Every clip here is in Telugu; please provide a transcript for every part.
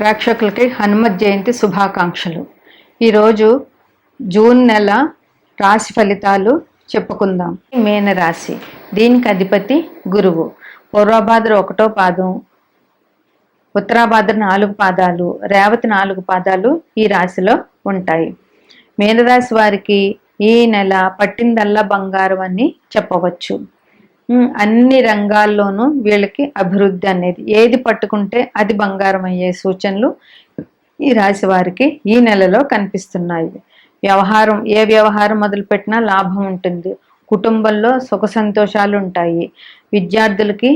ప్రేక్షకులకి హనుమత్ జయంతి శుభాకాంక్షలు. ఈరోజు జూన్ నెల రాశి ఫలితాలు చెప్పుకుందాం. మీన రాశి, దీనికి అధిపతి గురువు. పూర్వభాద్ర 1వ పాదం, ఉత్తరాభాద్ర 4 పాదాలు, రేవతి 4 పాదాలు ఈ రాశిలో ఉంటాయి. మీనరాశి వారికి ఈ నెల పట్టిందల్లా బంగారం అని చెప్పవచ్చు. అన్ని రంగాల్లోనూ వీళ్ళకి అభివృద్ధి అనేది, ఏది పట్టుకుంటే అది బంగారం అయ్యే సూచనలు ఈ రాశి వారికి ఈ నెలలో కనిపిస్తున్నాయి. ఏ వ్యవహారం మొదలుపెట్టినా లాభం ఉంటుంది. కుటుంబంలో సుఖ సంతోషాలు ఉంటాయి. విద్యార్థులకి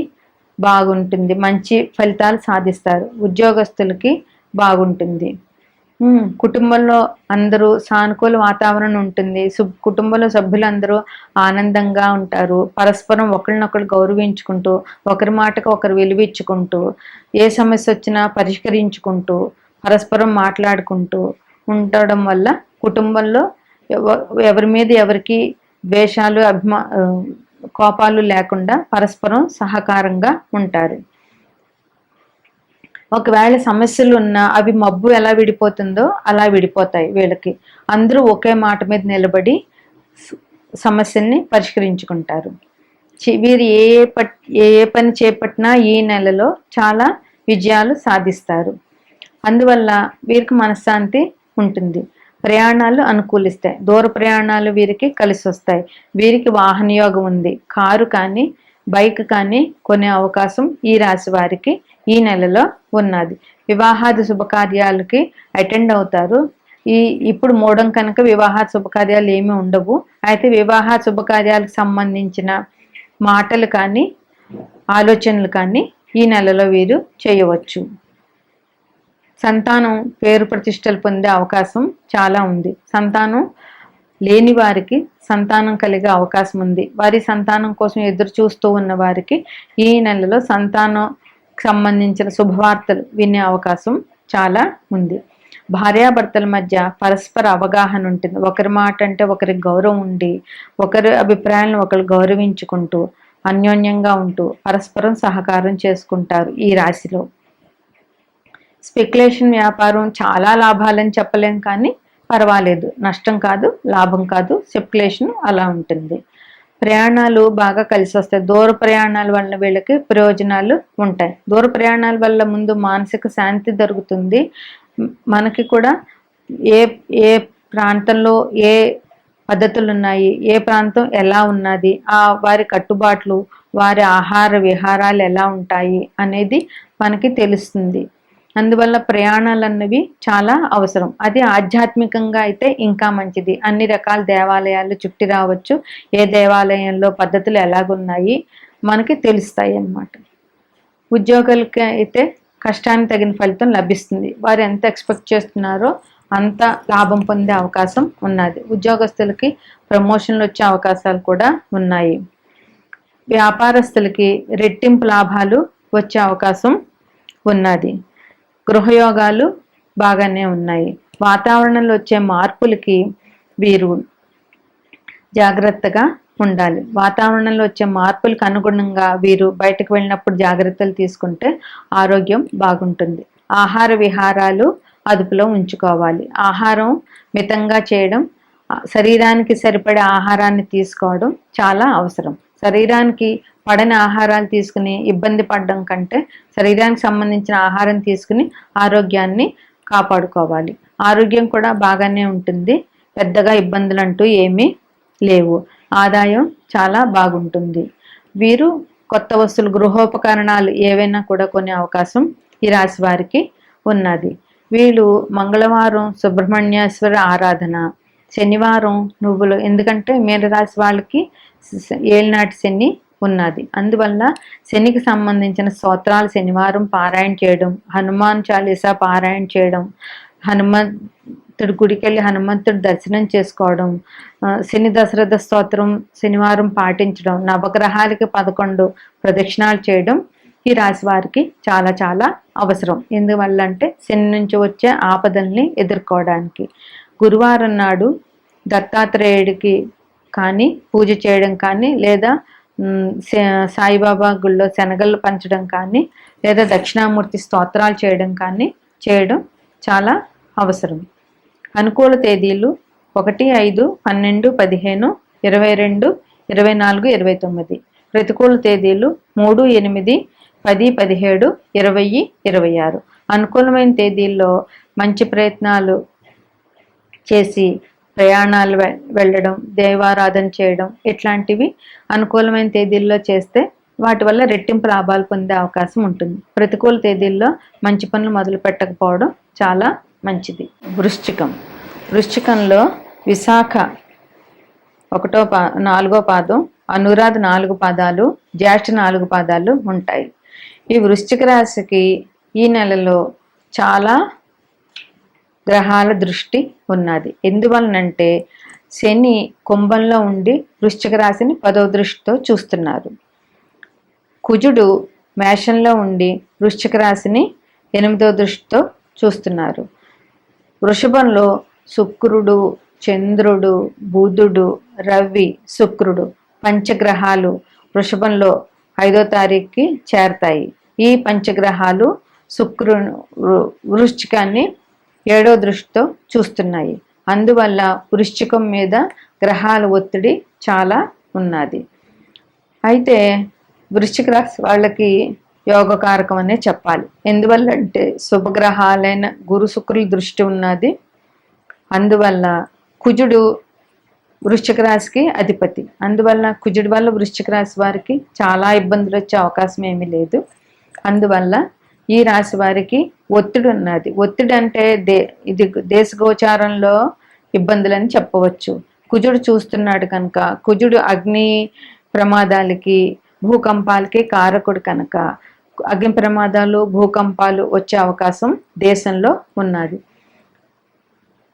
బాగుంటుంది, మంచి ఫలితాలు సాధిస్తారు. ఉద్యోగస్తులకి బాగుంటుంది. కుటుంబంలో అందరూ సానుకూల వాతావరణం ఉంటుంది. కుటుంబంలో సభ్యులందరూ ఆనందంగా ఉంటారు. పరస్పరం ఒకరినొకరు గౌరవించుకుంటూ, ఒకరి మాటకు ఒకరు విలువించుకుంటూ, ఏ సమస్య వచ్చినా పరిష్కరించుకుంటూ, పరస్పరం మాట్లాడుకుంటూ ఉండడం వల్ల కుటుంబంలో ఎవరి మీద ఎవరికి ద్వేషాలు కోపాలు లేకుండా పరస్పరం సహకారంగా ఉంటారు. ఒకవేళ సమస్యలు ఉన్నా అవి మబ్బు ఎలా విడిపోతుందో అలా విడిపోతాయి. వీళ్ళకి అందరూ ఒకే మాట మీద నిలబడి సమస్యల్ని పరిష్కరించుకుంటారు. వీరు ఏ పని చేపట్టినా ఈ నెలలో చాలా విజయాలు సాధిస్తారు. అందువల్ల వీరికి మనశ్శాంతి ఉంటుంది. ప్రయాణాలు అనుకూలిస్తాయి. దూర ప్రయాణాలు వీరికి కలిసి వస్తాయి. వీరికి వాహన యోగం ఉంది. కారు కానీ బైక్ కానీ కొనే అవకాశం ఈ రాశి వారికి ఈ నెలలో ఉన్నది. వివాహాది శుభకార్యాలకి అటెండ్ అవుతారు. ఇప్పుడు మూడం కనుక వివాహ శుభకార్యాలు ఏమీ ఉండవు. అయితే వివాహ శుభకార్యాలకు సంబంధించిన మాటలు కానీ ఆలోచనలు కానీ ఈ నెలలో వీరు చేయవచ్చు. సంతానం పేరు ప్రతిష్టలు పొందే అవకాశం చాలా ఉంది. సంతానం లేని వారికి సంతానం కలిగే అవకాశం ఉంది. వారి సంతానం కోసం ఎదురు చూస్తూ ఉన్న వారికి ఈ నెలలో సంతానం సంబంధించిన శుభవార్తలు వినే అవకాశం చాలా ఉంది. భార్యాభర్తల మధ్య పరస్పర అవగాహన ఉంటుంది. ఒకరి మాట అంటే ఒకరికి గౌరవం ఉండి, ఒకరి అభిప్రాయాలను ఒకరు గౌరవించుకుంటూ, అన్యోన్యంగా ఉంటూ పరస్పరం సహకారం చేసుకుంటారు. ఈ రాశిలో స్పెక్యులేషన్ వ్యాపారం చాలా లాభాలని చెప్పలేం, కానీ పర్వాలేదు, నష్టం కాదు లాభం కాదు, స్పెక్యులేషన్ అలా ఉంటుంది. ప్రయాణాలు బాగా కలిసి వస్తాయి. దూర ప్రయాణాల వల్ల వీళ్ళకి ప్రయోజనాలు ఉంటాయి. దూర ప్రయాణాల వల్ల ముందు మానసిక శాంతి దొరుకుతుంది. మనకి కూడా ఏ ప్రాంతంలో ఏ పద్ధతులు ఉన్నాయి, ఏ ప్రాంతం ఎలా ఉన్నది, వారి కట్టుబాట్లు, వారి ఆహార విహారాలు ఎలా ఉంటాయి అనేది మనకి తెలుస్తుంది. అందువల్ల ప్రయాణాలు అన్నవి చాలా అవసరం. అది ఆధ్యాత్మికంగా అయితే ఇంకా మంచిది. అన్ని రకాల దేవాలయాలు చుట్టి రావచ్చు. ఏ దేవాలయంలో పద్ధతులు ఎలాగున్నాయి మనకి తెలుస్తాయి అన్నమాట. ఉద్యోగులకి అయితే కష్టానికి తగిన ఫలితం లభిస్తుంది. వారు ఎంత ఎక్స్పెక్ట్ చేస్తున్నారో అంత లాభం పొందే అవకాశం ఉన్నది. ఉద్యోగస్తులకి ప్రమోషన్లు వచ్చే అవకాశాలు కూడా ఉన్నాయి. వ్యాపారస్తులకి రెట్టింపు లాభాలు వచ్చే అవకాశం ఉన్నది. గృహయోగాలు బాగానే ఉన్నాయి. వాతావరణంలో వచ్చే మార్పులకి వీరు జాగ్రత్తగా ఉండాలి. వాతావరణంలో వచ్చే మార్పులకు అనుగుణంగా వీరు బయటకు వెళ్ళినప్పుడు జాగ్రత్తలు తీసుకుంటే ఆరోగ్యం బాగుంటుంది. ఆహార విహారాలు అదుపులో ఉంచుకోవాలి. ఆహారం మితంగా చేయడం, శరీరానికి సరిపడే ఆహారాన్ని తీసుకోవడం చాలా అవసరం. శరీరానికి పడని ఆహారాలు తీసుకుని ఇబ్బంది పడడం కంటే శరీరానికి సంబంధించిన ఆహారం తీసుకుని ఆరోగ్యాన్ని కాపాడుకోవాలి. ఆరోగ్యం కూడా బాగానే ఉంటుంది. పెద్దగా ఇబ్బందులు అంటూ ఏమీ లేవు. ఆదాయం చాలా బాగుంటుంది. వీరు కొత్త వస్తువులు, గృహోపకరణాలు ఏవైనా కూడా కొనే అవకాశం ఈ రాశి వారికి ఉన్నది. వీళ్ళు మంగళవారం సుబ్రహ్మణ్యేశ్వర ఆరాధన, శనివారం నువ్వులు, ఎందుకంటే మీనరాశి వాళ్ళకి ఏలినాటి శని ఉన్నది. అందువల్ల శనికి సంబంధించిన స్తోత్రాలు శనివారం పారాయణ చేయడం, హనుమాన్ చాలీసా పారాయణ చేయడం, హనుమంతుడి గుడికి వెళ్ళి హనుమంతుడి దర్శనం చేసుకోవడం, శని దశరథ స్తోత్రం శనివారం పాటించడం, నవగ్రహాలకి 11 ప్రదక్షిణాలు చేయడం ఈ రాశి వారికి చాలా చాలా అవసరం. ఎందువల్ల అంటే శని నుంచి వచ్చే ఆపదల్ని ఎదుర్కోవడానికి. గురువారం నాడు దత్తాత్రేయుడికి కానీ పూజ చేయడం కానీ, లేదా సాయిబాబా గుళ్ళో శనగలు పంచడం కానీ, లేదా దక్షిణామూర్తి స్తోత్రాలు చేయడం కానీ చేయడం చాలా అవసరం. అనుకూల తేదీలు 1, 5, 12, 15, 22, 24, 29. ప్రతికూల తేదీలు 3, 8, 10, 17, 20, 26. అనుకూలమైన తేదీల్లో మంచి ప్రయత్నాలు చేసి ప్రయాణాలు వెళ్ళడం, దైవారాధన చేయడం ఇట్లాంటివి అనుకూలమైన తేదీల్లో చేస్తే వాటి వల్ల రెట్టింపు లాభాలు పొందే అవకాశం ఉంటుంది. ప్రతికూల తేదీల్లో మంచి పనులు మొదలు పెట్టకపోవడం చాలా మంచిది. వృశ్చికంలో విశాఖ 4వ పాదం, అనురాధ 4 పాదాలు, జ్యేష్ఠ 4 పాదాలు ఉంటాయి. ఈ వృశ్చిక రాశికి ఈ నెలలో చాలా గ్రహాల దృష్టి ఉన్నది. ఎందువలనంటే శని కుంభంలో ఉండి వృశ్చిక రాశిని 10వ దృష్టితో చూస్తున్నారు. కుజుడు మేషంలో ఉండి వృశ్చిక రాశిని 8వ దృష్టితో చూస్తున్నారు. వృషభంలో శుక్రుడు, చంద్రుడు, బుధుడు, రవి, శుక్రుడు పంచగ్రహాలు వృషభంలో 5వ తారీఖుకి చేరతాయి. ఈ పంచగ్రహాలు వృశ్చికాన్ని 7వ దృష్టితో చూస్తున్నాయి. అందువల్ల వృశ్చికం మీద గ్రహాల ఒత్తిడి చాలా ఉన్నది. అయితే వృశ్చిక రాశి వాళ్ళకి యోగకారకం అనే చెప్పాలి. ఎందువల్ల అంటే శుభగ్రహాలైన గురు శుక్రుల దృష్టి ఉన్నది. అందువల్ల కుజుడు వృశ్చిక రాశికి అధిపతి. అందువల్ల కుజుడి వల్ల వృశ్చిక రాశి వారికి చాలా ఇబ్బందులు వచ్చే అవకాశం ఏమీ లేదు. అందువల్ల ఈ రాశి వారికి ఒత్తిడి ఉన్నది. ఒత్తిడి అంటే ఇది దేశగోచారంలో ఇబ్బందులని చెప్పవచ్చు. కుజుడు చూస్తున్నాడు కనుక, కుజుడు అగ్ని ప్రమాదాలకి భూకంపాలకి కారకుడు కనుక అగ్ని ప్రమాదాలు భూకంపాలు వచ్చే అవకాశం దేశంలో ఉన్నది.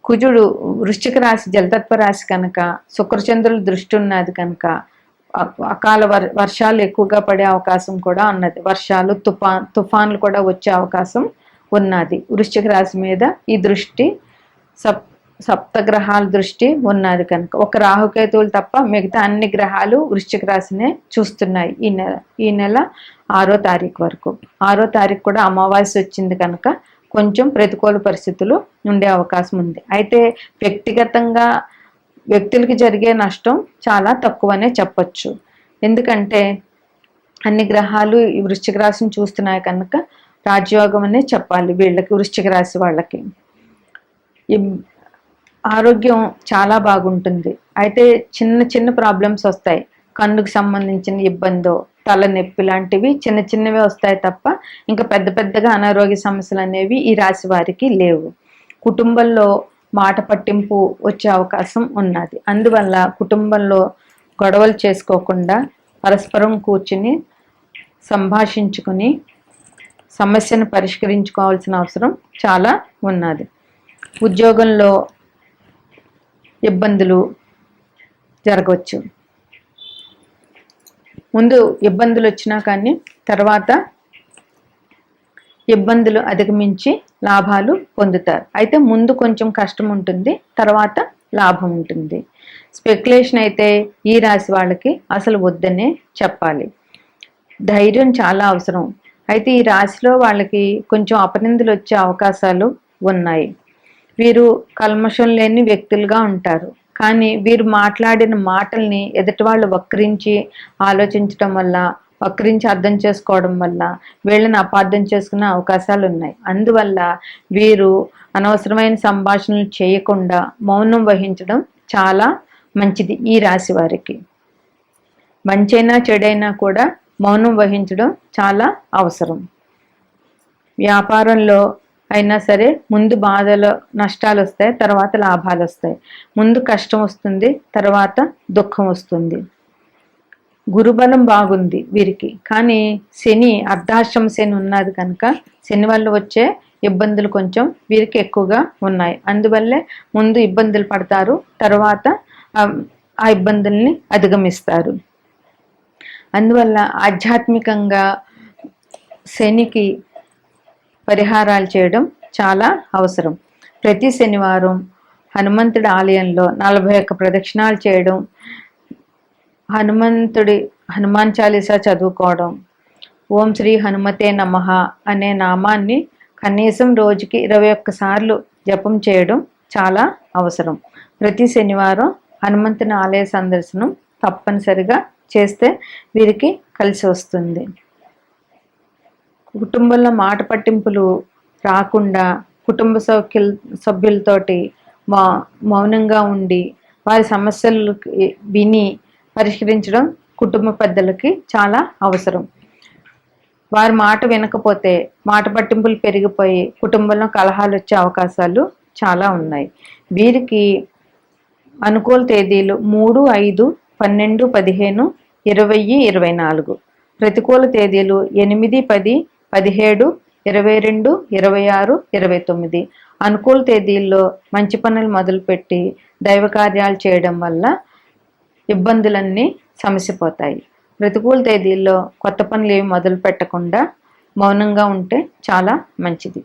కుజుడు వృశ్చిక రాశి జలతత్వ రాశి కనుక శుక్రచంద్రుల దృష్టి ఉన్నది కనుక అకాల వర్షాలు ఎక్కువగా పడే అవకాశం కూడా ఉన్నది. వర్షాలు తుఫాన్లు కూడా వచ్చే అవకాశం ఉన్నది. వృశ్చిక రాశి మీద ఈ దృష్టి సప్తగ్రహాల దృష్టి ఉన్నది కనుక ఒక రాహుకేతువులు తప్ప మిగతా అన్ని గ్రహాలు వృశ్చిక రాశినే చూస్తున్నాయి ఈ నెల 6వ తారీఖు వరకు. 6వ తారీఖు కూడా అమావాస్య వచ్చింది కనుక కొంచెం ప్రతికూల పరిస్థితులు ఉండే అవకాశం ఉంది. అయితే వ్యక్తిగతంగా వ్యక్తులకి జరిగే నష్టం చాలా తక్కువనే చెప్పచ్చు. ఎందుకంటే అన్ని గ్రహాలు ఈ వృశ్చిక రాశిని చూస్తున్నాయి కనుక రాజయోగం అనే చెప్పాలి వీళ్ళకి, వృశ్చిక రాశి వాళ్ళకి. ఆరోగ్యం చాలా బాగుంటుంది. అయితే చిన్న చిన్న ప్రాబ్లమ్స్ వస్తాయి. కన్నుకు సంబంధించిన ఇబ్బందో, తలనొప్పి లాంటివి చిన్న చిన్నవి వస్తాయి తప్ప ఇంకా పెద్ద పెద్దగా అనారోగ్య సమస్యలు అనేవి ఈ రాశి వారికి లేవు. కుటుంబంలో మాట పట్టింపు వచ్చే అవకాశం ఉన్నది. అందువల్ల కుటుంబంలో గొడవలు చేసుకోకుండా పరస్పరం కూర్చుని సంభాషించుకుని సమస్యను పరిష్కరించుకోవాల్సిన అవసరం చాలా ఉన్నది. ఉద్యోగంలో ఇబ్బందులు జరగవచ్చు. ముందు ఇబ్బందులు వచ్చినా కానీ తర్వాత ఇబ్బందులు అధిగమించి లాభాలు పొందుతారు. అయితే ముందు కొంచెం కష్టం ఉంటుంది, తర్వాత లాభం ఉంటుంది. స్పెక్యులేషన్ అయితే ఈ రాశి వాళ్ళకి అసలు వద్దనే చెప్పాలి. ధైర్యం చాలా అవసరం. అయితే ఈ రాశిలో వాళ్ళకి కొంచెం అపనిందలు వచ్చే అవకాశాలు ఉన్నాయి. వీరు కల్మషం లేని వ్యక్తులుగా ఉంటారు. కానీ వీరు మాట్లాడిన మాటల్ని ఎదుటి వాళ్ళు వక్రించి ఆలోచించడం వల్ల, వక్రించి అర్థం చేసుకోవడం వల్ల వీళ్ళని అపార్థం చేసుకునే అవకాశాలు ఉన్నాయి. అందువల్ల వీరు అనవసరమైన సంభాషణలు చేయకుండా మౌనం వహించడం చాలా మంచిది. ఈ రాశి వారికి మంచైనా చెడైనా కూడా మౌనం వహించడం చాలా అవసరం. వ్యాపారంలో అయినా సరే ముందు బాధలు నష్టాలు వస్తాయి, తర్వాత లాభాలు వస్తాయి. ముందు కష్టం వస్తుంది, తర్వాత దుఃఖం వస్తుంది. గురుబలం బాగుంది వీరికి, కానీ శని అర్ధాశ్రమ శని ఉన్నది కనుక శని వల్ల వచ్చే ఇబ్బందులు కొంచెం వీరికి ఎక్కువగా ఉన్నాయి. అందువల్లే ముందు ఇబ్బందులు పడతారు, తర్వాత ఆ ఇబ్బందుల్ని అధిగమిస్తారు. అందువల్ల ఆధ్యాత్మికంగా శనికి పరిహారాలు చేయడం చాలా అవసరం. ప్రతి శనివారం హనుమంతుడి ఆలయంలో 41 ప్రదక్షిణాలు చేయడం, హనుమాన్ చాలీసా చదువుకోవడం, ఓం శ్రీ హనుమతే నమః అనే నామాన్ని కనీసం రోజుకి 21 సార్లు జపం చేయడం చాలా అవసరం. ప్రతి శనివారం హనుమంతుని ఆలయ సందర్శనం తప్పనిసరిగా చేస్తే వీరికి కలిసి వస్తుంది. కుటుంబంలో మాట పట్టింపులు రాకుండా కుటుంబ సభ్యులతోటి మౌనంగా ఉండి వారి సమస్యలు విని పరిష్కరించడం కుటుంబ పెద్దలకి చాలా అవసరం. వారి మాట వినకపోతే మాట పట్టింపులు పెరిగిపోయి కుటుంబంలో కలహాలు వచ్చే అవకాశాలు చాలా ఉన్నాయి. వీరికి అనుకూల తేదీలు 3, 5, 12, 15, 20, 24. ప్రతికూల తేదీలు 8, 10, 17, 22, 26, 29. అనుకూల తేదీల్లో మంచి పనులు మొదలుపెట్టి దైవ కార్యాలు చేయడం వల్ల ఇబ్బందులన్నీ సమసిపోతాయి. ప్రతికూల తేదీల్లో కొత్త పనులు ఏమి మొదలు పెట్టకుండా మౌనంగా ఉంటే చాలా మంచిది.